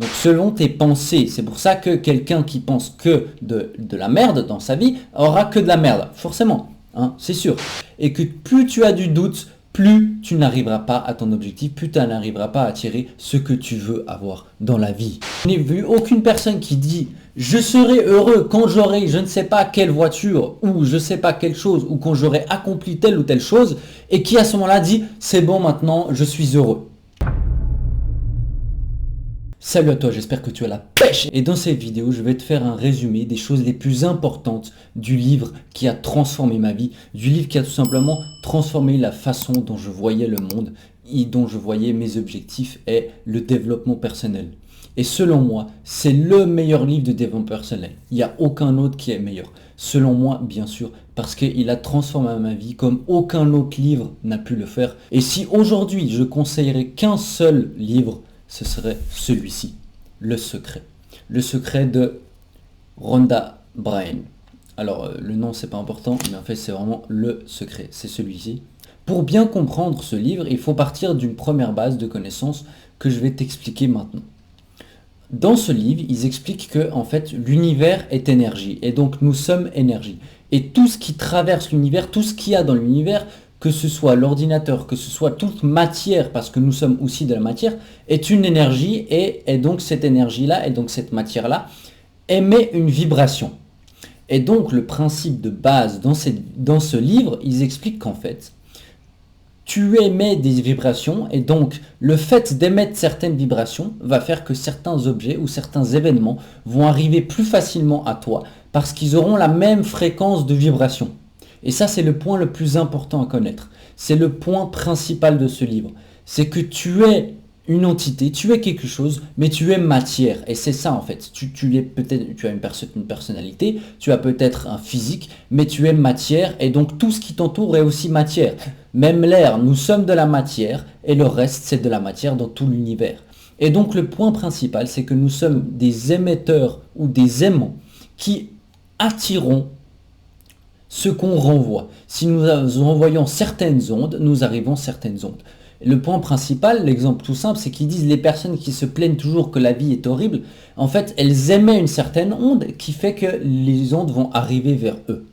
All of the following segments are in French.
Donc selon tes pensées, c'est pour ça que quelqu'un qui pense que de la merde dans sa vie aura que de la merde, forcément, hein, c'est sûr. Et que plus tu as du doute, plus tu n'arriveras pas à ton objectif, plus tu n'arriveras pas à attirer ce que tu veux avoir dans la vie. Je n'ai vu aucune personne qui dit « Je serai heureux quand j'aurai je ne sais pas quelle voiture ou je ne sais pas quelle chose ou quand j'aurai accompli telle ou telle chose » et qui à ce moment-là dit « C'est bon maintenant, je suis heureux ». Salut à toi, j'espère que tu as la pêche. Et dans cette vidéo, je vais te faire un résumé des choses les plus importantes du livre qui a transformé ma vie, du livre qui a tout simplement transformé la façon dont je voyais le monde et dont je voyais mes objectifs et le développement personnel. Et selon moi, c'est le meilleur livre de développement personnel. Il n'y a aucun autre qui est meilleur. Selon moi, bien sûr, parce qu'il a transformé ma vie comme aucun autre livre n'a pu le faire. Et si aujourd'hui, je conseillerais qu'un seul livre, ce serait celui-ci, Le Secret. Le Secret de Rhonda Byrne. Alors, le nom, c'est pas important, mais en fait, c'est vraiment Le Secret. C'est celui-ci. Pour bien comprendre ce livre, il faut partir d'une première base de connaissances que je vais t'expliquer maintenant. Dans ce livre, ils expliquent que, en fait, l'univers est énergie. Et donc, nous sommes énergie. Et tout ce qui traverse l'univers, tout ce qu'il y a dans l'univers, que ce soit l'ordinateur, que ce soit toute matière, parce que nous sommes aussi de la matière, est une énergie et donc cette énergie-là, et donc cette matière-là, émet une vibration. Et donc le principe de base dans ce livre, ils expliquent qu'en fait, tu émets des vibrations et donc le fait d'émettre certaines vibrations va faire que certains objets ou certains événements vont arriver plus facilement à toi parce qu'ils auront la même fréquence de vibration. Et ça, c'est le point le plus important à connaître. C'est le point principal de ce livre. C'est que tu es une entité, tu es quelque chose, mais tu es matière. Et c'est ça en fait. Tu as une personnalité, tu as peut-être un physique, mais tu es matière. Et donc tout ce qui t'entoure est aussi matière. Même l'air, nous sommes de la matière et le reste, c'est de la matière dans tout l'univers. Et donc le point principal, c'est que nous sommes des émetteurs ou des aimants qui attirons ce qu'on renvoie. Si nous envoyons certaines ondes, nous arrivons certaines ondes. Le point principal, l'exemple tout simple, c'est qu'ils disent les personnes qui se plaignent toujours que la vie est horrible, en fait, elles émettent une certaine onde qui fait que les ondes vont arriver vers eux.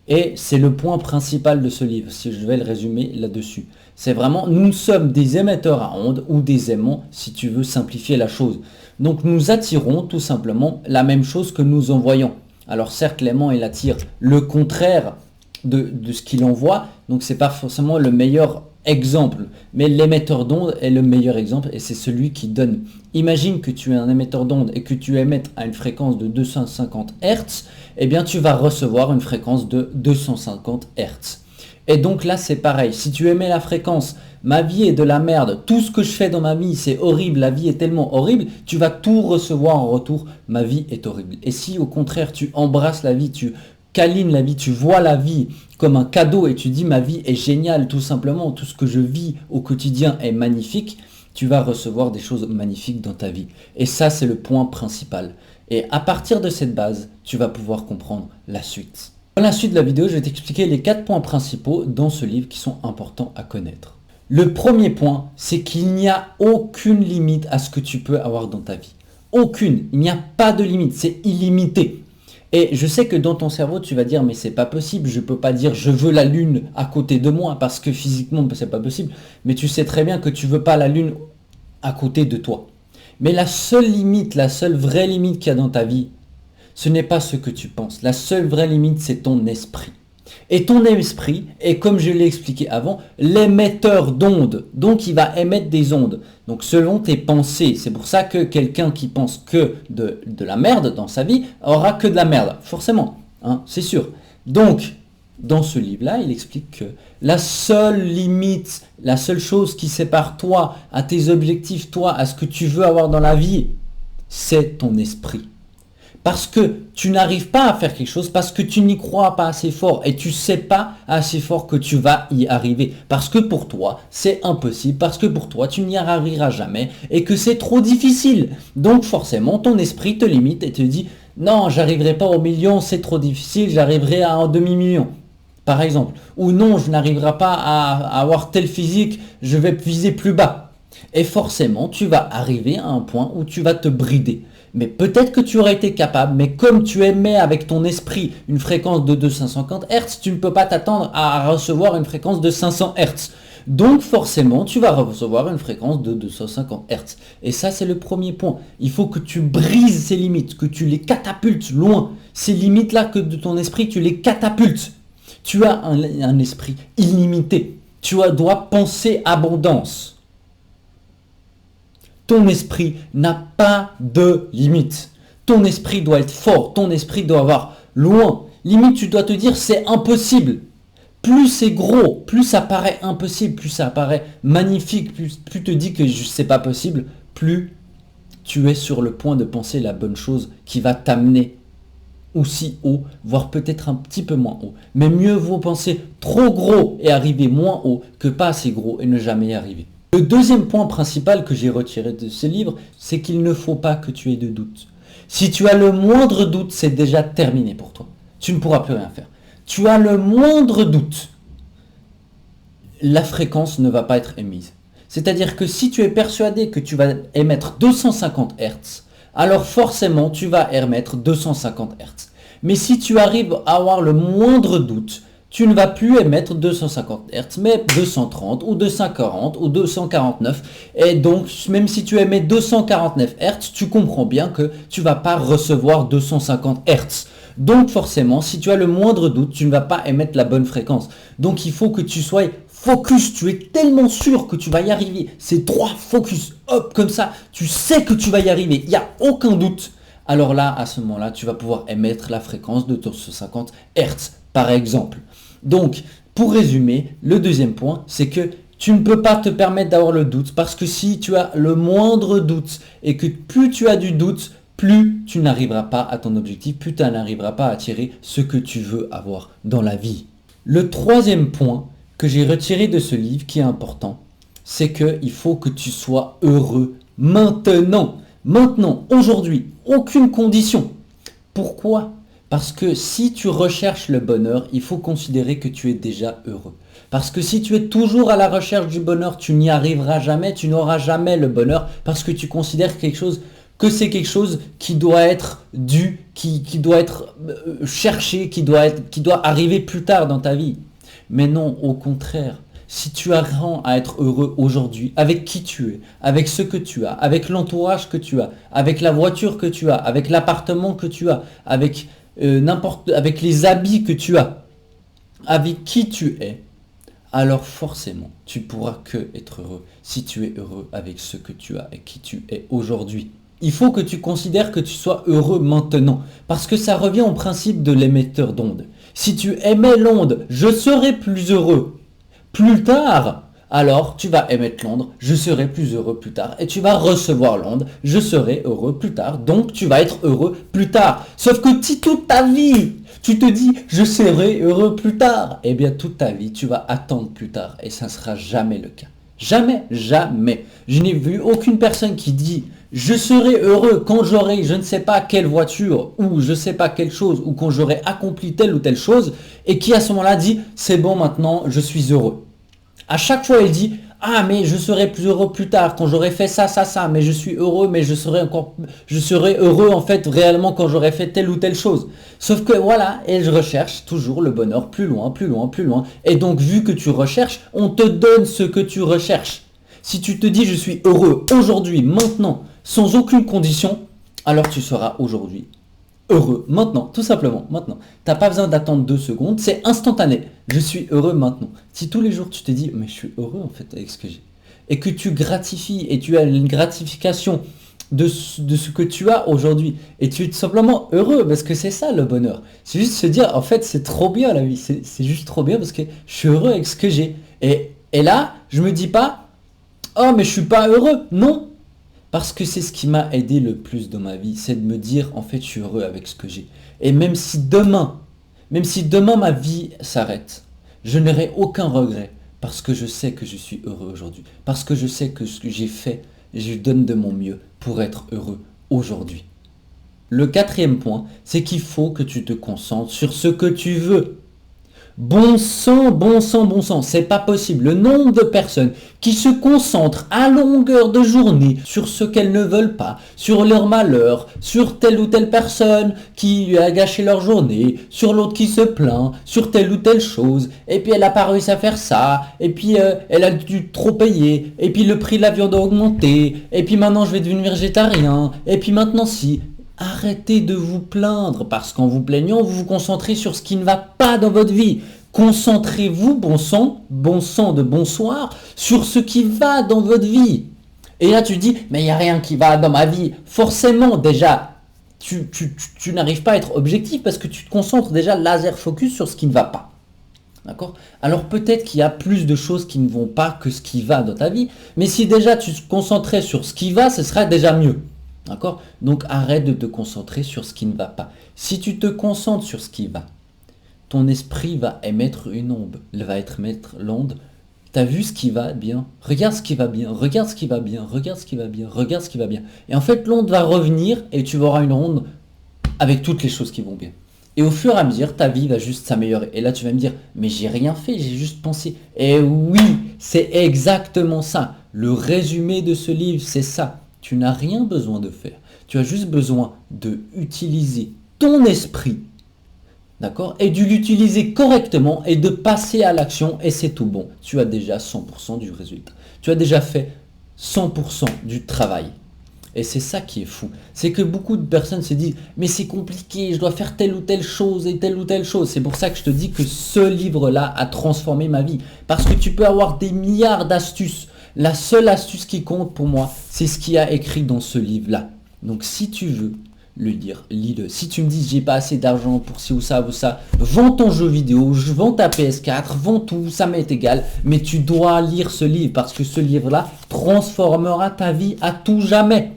Et c'est le point principal de ce livre, si je vais le résumer là-dessus. C'est vraiment, nous sommes des émetteurs à ondes ou des aimants, si tu veux simplifier la chose. Donc nous attirons tout simplement la même chose que nous envoyons. Alors certes, l'aimant, il attire le contraire de ce qu'il envoie, donc c'est pas forcément le meilleur exemple, mais l'émetteur d'onde est le meilleur exemple et c'est celui qui donne. Imagine que tu es un émetteur d'onde et que tu émettes à une fréquence de 250 Hz, eh bien tu vas recevoir une fréquence de 250 Hz. Et donc là c'est pareil, si tu émets la fréquence « ma vie est de la merde, tout ce que je fais dans ma vie c'est horrible, la vie est tellement horrible », tu vas tout recevoir en retour « ma vie est horrible ». Et si au contraire tu embrasses la vie, tu câlines la vie, tu vois la vie comme un cadeau et tu dis « ma vie est géniale, tout simplement, tout ce que je vis au quotidien est magnifique », tu vas recevoir des choses magnifiques dans ta vie. Et ça c'est le point principal. Et à partir de cette base, tu vas pouvoir comprendre la suite. Dans la suite de la vidéo, je vais t'expliquer les 4 points principaux dans ce livre qui sont importants à connaître. Le premier point, c'est qu'il n'y a aucune limite à ce que tu peux avoir dans ta vie. Aucune. Il n'y a pas de limite. C'est illimité. Et je sais que dans ton cerveau, tu vas dire, mais c'est pas possible. Je peux pas dire, je veux la lune à côté de moi parce que physiquement, c'est pas possible. Mais tu sais très bien que tu veux pas la lune à côté de toi. Mais la seule limite, la seule vraie limite qu'il y a dans ta vie, ce n'est pas ce que tu penses. La seule vraie limite, c'est ton esprit. Et ton esprit est, comme je l'ai expliqué avant, l'émetteur d'ondes. Donc, il va émettre des ondes. Donc, selon tes pensées. C'est pour ça que quelqu'un qui pense que de la merde dans sa vie aura que de la merde. Forcément, hein, c'est sûr. Donc, dans ce livre-là, il explique que la seule limite, la seule chose qui sépare toi à tes objectifs, toi, à ce que tu veux avoir dans la vie, c'est ton esprit. Parce que tu n'arrives pas à faire quelque chose, parce que tu n'y crois pas assez fort et tu ne sais pas assez fort que tu vas y arriver. Parce que pour toi, c'est impossible, parce que pour toi, tu n'y arriveras jamais et que c'est trop difficile. Donc forcément, ton esprit te limite et te dit « Non, j'arriverai pas au million, c'est trop difficile, j'arriverai à un demi-million. » Par exemple. Ou non, je n'arriverai pas à avoir tel physique, je vais viser plus bas. Et forcément, tu vas arriver à un point où tu vas te brider. Mais peut-être que tu aurais été capable, mais comme tu émets avec ton esprit une fréquence de 250 Hz, tu ne peux pas t'attendre à recevoir une fréquence de 500 Hz. Donc forcément, tu vas recevoir une fréquence de 250 Hz. Et ça, c'est le premier point. Il faut que tu brises ces limites, que tu les catapultes loin. Ces limites-là que de ton esprit, tu les catapultes. Tu as un esprit illimité. Tu dois penser abondance. Ton esprit n'a pas de limite. Ton esprit doit être fort. Ton esprit doit avoir loin. Limite, tu dois te dire c'est impossible. Plus c'est gros, plus ça paraît impossible, plus ça paraît magnifique, plus te dis que c'est pas possible, plus tu es sur le point de penser la bonne chose qui va t'amener aussi haut, voire peut-être un petit peu moins haut. Mais mieux vaut penser trop gros et arriver moins haut que pas assez gros et ne jamais y arriver. Le deuxième point principal que j'ai retiré de ce livre, c'est qu'il ne faut pas que tu aies de doute. Si tu as le moindre doute, c'est déjà terminé pour toi. Tu ne pourras plus rien faire. Tu as le moindre doute, la fréquence ne va pas être émise. C'est-à-dire que si tu es persuadé que tu vas émettre 250 Hz, alors forcément tu vas émettre 250 Hz. Mais si tu arrives à avoir le moindre doute, tu ne vas plus émettre 250 Hz, mais 230 ou 240 ou 249. Et donc, même si tu émets 249 Hz, tu comprends bien que tu ne vas pas recevoir 250 Hz. Donc forcément, si tu as le moindre doute, tu ne vas pas émettre la bonne fréquence. Donc il faut que tu sois focus, tu es tellement sûr que tu vas y arriver. C'est 3 focus, hop, comme ça, tu sais que tu vas y arriver, il n'y a aucun doute. Alors là, à ce moment-là, tu vas pouvoir émettre la fréquence de 250 Hz, par exemple. Donc, pour résumer, le deuxième point, c'est que tu ne peux pas te permettre d'avoir le doute, parce que si tu as le moindre doute, et que plus tu as du doute, plus tu n'arriveras pas à ton objectif, plus tu n'arriveras pas à attirer ce que tu veux avoir dans la vie. Le troisième point que j'ai retiré de ce livre qui est important, c'est qu'il faut que tu sois heureux maintenant. Maintenant, aujourd'hui, aucune condition. Pourquoi ? Parce que si tu recherches le bonheur, il faut considérer que tu es déjà heureux. Parce que si tu es toujours à la recherche du bonheur, tu n'y arriveras jamais, tu n'auras jamais le bonheur parce que tu considères que c'est quelque chose qui doit être dû, qui doit être cherché, qui doit arriver plus tard dans ta vie. Mais non, au contraire, si tu apprends à être heureux aujourd'hui, avec qui tu es, avec ce que tu as, avec l'entourage que tu as, avec la voiture que tu as, avec l'appartement que tu as, avec avec les habits que tu as, avec qui tu es, alors forcément, tu pourras que être heureux si tu es heureux avec ce que tu as et qui tu es aujourd'hui. Il faut que tu considères que tu sois heureux maintenant, parce que ça revient au principe de l'émetteur d'ondes. Si tu émets l'onde, je serai plus heureux plus tard, alors tu vas émettre l'onde, je serai plus heureux plus tard. Et tu vas recevoir l'onde, je serai heureux plus tard. Donc tu vas être heureux plus tard. Sauf que si toute ta vie, tu te dis je serai heureux plus tard, eh bien toute ta vie, tu vas attendre plus tard. Et ça ne sera jamais le cas. Jamais, jamais. Je n'ai vu aucune personne qui dit je serai heureux quand j'aurai je ne sais pas quelle voiture ou je ne sais pas quelle chose ou quand j'aurai accompli telle ou telle chose et qui à ce moment-là dit c'est bon maintenant je suis heureux. À chaque fois elle dit ah mais je serai plus heureux plus tard quand j'aurai fait ça, mais je suis heureux mais je serai heureux en fait réellement quand j'aurai fait telle ou telle chose. Sauf que voilà, elle recherche toujours le bonheur plus loin, plus loin, plus loin. Et donc vu que tu recherches, on te donne ce que tu recherches. Si tu te dis je suis heureux aujourd'hui, maintenant, sans aucune condition, alors tu seras aujourd'hui heureux maintenant, tout simplement, maintenant. Tu n'as pas besoin d'attendre 2 secondes, c'est instantané. Je suis heureux maintenant. Si tous les jours tu te dis mais je suis heureux en fait avec ce que j'ai, et que tu gratifies et tu as une gratification de ce que tu as aujourd'hui, et tu es tout simplement heureux parce que c'est ça le bonheur. C'est juste se dire en fait c'est trop bien la vie, c'est juste trop bien parce que je suis heureux avec ce que j'ai. Et là, je me dis pas oh mais je suis pas heureux, non. Parce que c'est ce qui m'a aidé le plus dans ma vie, c'est de me dire en fait je suis heureux avec ce que j'ai. Et même si demain ma vie s'arrête, je n'aurai aucun regret parce que je sais que je suis heureux aujourd'hui. Parce que je sais que ce que j'ai fait, je donne de mon mieux pour être heureux aujourd'hui. Le quatrième point, c'est qu'il faut que tu te concentres sur ce que tu veux. Bon sang, bon sang, bon sang, c'est pas possible. Le nombre de personnes qui se concentrent à longueur de journée sur ce qu'elles ne veulent pas, sur leur malheur, sur telle ou telle personne qui a gâché leur journée, sur l'autre qui se plaint, sur telle ou telle chose, et puis elle a pas réussi à faire ça, et puis elle a dû trop payer, et puis le prix de la viande a augmenté, et puis maintenant je vais devenir végétarien, et puis maintenant si... Arrêtez de vous plaindre parce qu'en vous plaignant, vous vous concentrez sur ce qui ne va pas dans votre vie. Concentrez-vous, bon sang de bonsoir, sur ce qui va dans votre vie. Et là tu dis, mais il n'y a rien qui va dans ma vie. Forcément, déjà, tu n'arrives pas à être objectif parce que tu te concentres déjà laser focus sur ce qui ne va pas. D'accord? Alors peut-être qu'il y a plus de choses qui ne vont pas que ce qui va dans ta vie, mais si déjà tu te concentrais sur ce qui va, ce serait déjà mieux. D'accord? Donc arrête de te concentrer sur ce qui ne va pas. Si tu te concentres sur ce qui va, ton esprit va émettre une onde. Il va émettre l'onde. T'as vu ce qui va bien? Regarde ce qui va bien, regarde ce qui va bien, regarde ce qui va bien, regarde ce qui va bien. Et en fait, l'onde va revenir et tu auras une onde avec toutes les choses qui vont bien. Et au fur et à mesure, ta vie va juste s'améliorer. Et là, tu vas me dire, mais j'ai rien fait, j'ai juste pensé. Et oui, c'est exactement ça. Le résumé de ce livre, c'est ça. Tu n'as rien besoin de faire. Tu as juste besoin de utiliser ton esprit, d'accord, et de l'utiliser correctement et de passer à l'action et c'est tout bon. Tu as déjà 100% du résultat. Tu as déjà fait 100% du travail. Et c'est ça qui est fou. C'est que beaucoup de personnes se disent « Mais c'est compliqué, je dois faire telle ou telle chose et telle ou telle chose. » C'est pour ça que je te dis que ce livre-là a transformé ma vie. Parce que tu peux avoir des milliards d'astuces. La seule astuce qui compte pour moi, c'est ce qu'il y a écrit dans ce livre-là. Donc si tu veux le lire, lis-le. Si tu me dis j'ai pas assez d'argent pour ci ou ça, vends ton jeu vidéo, vends ta PS4, vends tout, ça m'est égal. Mais tu dois lire ce livre parce que ce livre-là transformera ta vie à tout jamais.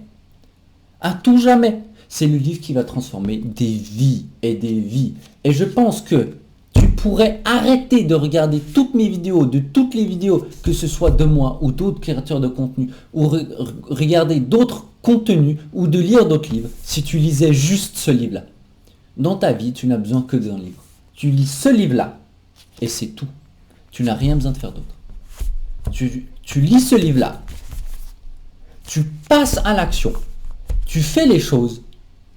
À tout jamais. C'est le livre qui va transformer des vies et des vies. Et je pense que tu pourrais arrêter de regarder toutes mes vidéos, de toutes les vidéos, que ce soit de moi ou d'autres créateurs de contenu, ou regarder d'autres contenus, ou de lire d'autres livres, si tu lisais juste ce livre-là. Dans ta vie, tu n'as besoin que d'un livre. Tu lis ce livre-là, et c'est tout. Tu n'as rien besoin de faire d'autre. Tu lis ce livre-là, tu passes à l'action, tu fais les choses,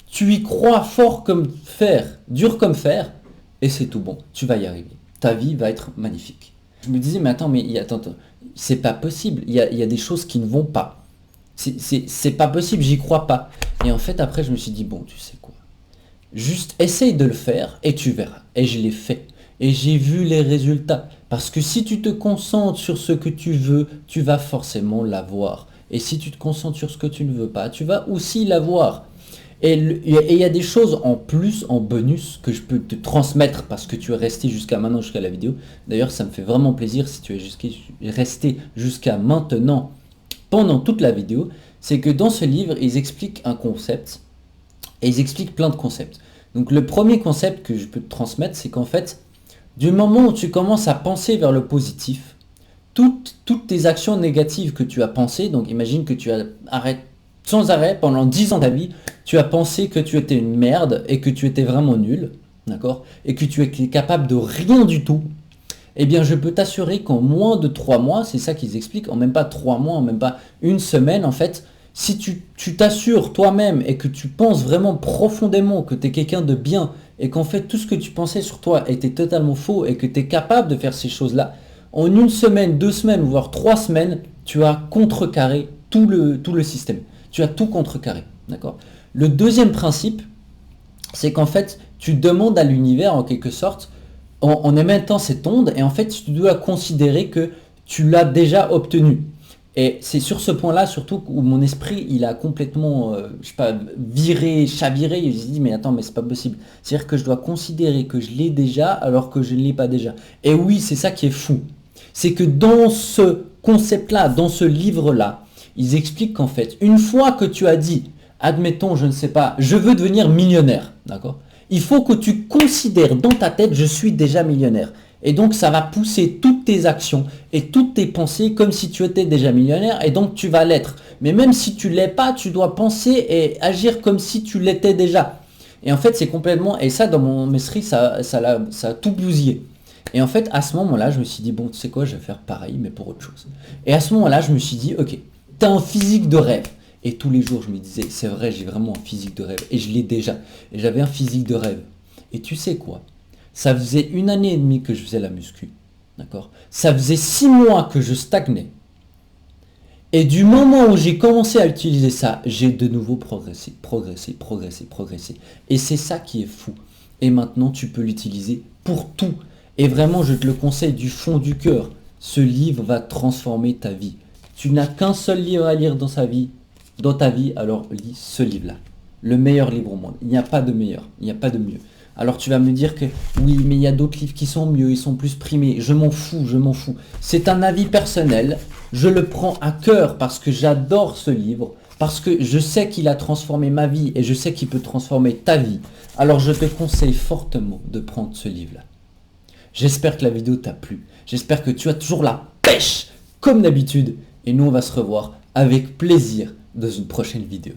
tu y crois fort comme fer, dur comme fer, et c'est tout bon, tu vas y arriver. Ta vie va être magnifique. Je me disais, mais attends, c'est pas possible. Il y a des choses qui ne vont pas. C'est pas possible, j'y crois pas. Et en fait, après, je me suis dit, bon, tu sais quoi. Juste essaye de le faire et tu verras. Et je l'ai fait. Et j'ai vu les résultats. Parce que si tu te concentres sur ce que tu veux, tu vas forcément l'avoir. Et si tu te concentres sur ce que tu ne veux pas, tu vas aussi l'avoir. Et il y a des choses en plus, en bonus, que je peux te transmettre parce que tu es resté jusqu'à maintenant, jusqu'à la vidéo. D'ailleurs, ça me fait vraiment plaisir si tu es resté jusqu'à maintenant, pendant toute la vidéo. C'est que dans ce livre, ils expliquent un concept et ils expliquent plein de concepts. Donc le premier concept que je peux te transmettre, c'est qu'en fait, du moment où tu commences à penser vers le positif, toutes tes actions négatives que tu as pensées, donc imagine que tu arrêtes sans arrêt, pendant 10 ans de ta vie, tu as pensé que tu étais une merde et que tu étais vraiment nul, d'accord? Et que tu étais capable de rien du tout. Eh bien, je peux t'assurer qu'en moins de 3 mois, c'est ça qu'ils expliquent, en même pas 3 mois, en même pas une semaine, en fait, si tu t'assures toi-même et que tu penses vraiment profondément que tu es quelqu'un de bien et qu'en fait, tout ce que tu pensais sur toi était totalement faux et que tu es capable de faire ces choses-là, en une semaine, 2 semaines, voire 3 semaines, tu as contrecarré tout le système. Tu as tout contrecarré, d'accord? Le deuxième principe, c'est qu'en fait, tu demandes à l'univers, en quelque sorte, en émettant cette onde, et en fait, tu dois considérer que tu l'as déjà obtenu. Et c'est sur ce point-là, surtout, où mon esprit, il a complètement, je sais pas, chaviré, et je me suis dit, mais attends, mais c'est pas possible. C'est-à-dire que je dois considérer que je l'ai déjà, alors que je ne l'ai pas déjà. Et oui, c'est ça qui est fou. C'est que dans ce concept-là, dans ce livre-là, ils expliquent qu'en fait, une fois que tu as dit, admettons, je ne sais pas, je veux devenir millionnaire, d'accord? Il faut que tu considères dans ta tête, je suis déjà millionnaire. Et donc, ça va pousser toutes tes actions et toutes tes pensées comme si tu étais déjà millionnaire et donc tu vas l'être. Mais même si tu ne l'es pas, tu dois penser et agir comme si tu l'étais déjà. Et en fait, c'est complètement, et ça, dans mon esprit, ça a tout bousillé. Et en fait, à ce moment-là, je me suis dit, bon, tu sais quoi, je vais faire pareil, mais pour autre chose. Et à ce moment-là, je me suis dit, ok, t'as un physique de rêve. Et tous les jours, je me disais, c'est vrai, j'ai vraiment un physique de rêve. Et je l'ai déjà. Et j'avais un physique de rêve. Et tu sais quoi? Ça faisait 1 année et demie que je faisais la muscu. D'accord? Ça faisait 6 mois que je stagnais. Et du moment où j'ai commencé à utiliser ça, j'ai de nouveau progressé, progressé, progressé, progressé. Et c'est ça qui est fou. Et maintenant, tu peux l'utiliser pour tout. Et vraiment, je te le conseille du fond du cœur. Ce livre va transformer ta vie. Tu n'as qu'un seul livre à lire dans ta vie, alors lis ce livre-là. Le meilleur livre au monde. Il n'y a pas de meilleur, il n'y a pas de mieux. Alors tu vas me dire que oui, mais il y a d'autres livres qui sont mieux, ils sont plus primés. Je m'en fous, je m'en fous. C'est un avis personnel. Je le prends à cœur parce que j'adore ce livre, parce que je sais qu'il a transformé ma vie et je sais qu'il peut transformer ta vie. Alors je te conseille fortement de prendre ce livre-là. J'espère que la vidéo t'a plu. J'espère que tu as toujours la pêche, comme d'habitude. Et nous, on va se revoir avec plaisir dans une prochaine vidéo.